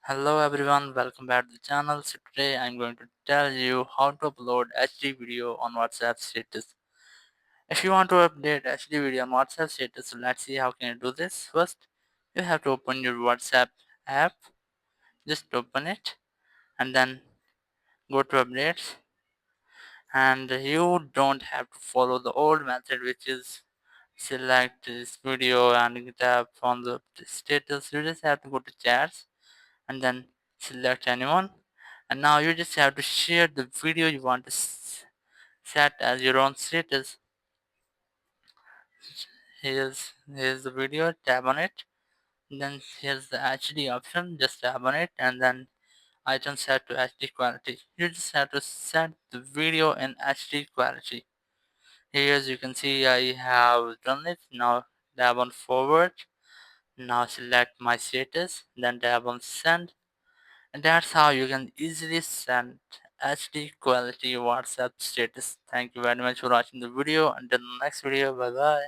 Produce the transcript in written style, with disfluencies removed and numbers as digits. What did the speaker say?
Hello everyone, welcome back to the channel. So today I'm going to tell you how to upload HD video on WhatsApp status. If you want to update HD video on WhatsApp status, so let's see how can you do this. First, you have to open your WhatsApp app. Just open it and then go to updates. And you don't have to follow the old method, which is select this video and tap on the status. You just have to go to chats and then select anyone, and now you just have to share the video you want to set as your own status. Here's the video, tap on it, then here's the HD option, just tap on it, and then item set to HD quality. You just have to set the video in HD quality. Here, as you can see, I have done it. Now tap on forward. Now select my status, then tap on send. And that's how you can easily send HD quality WhatsApp status. Thank you very much for watching the video. Until the next video, bye bye.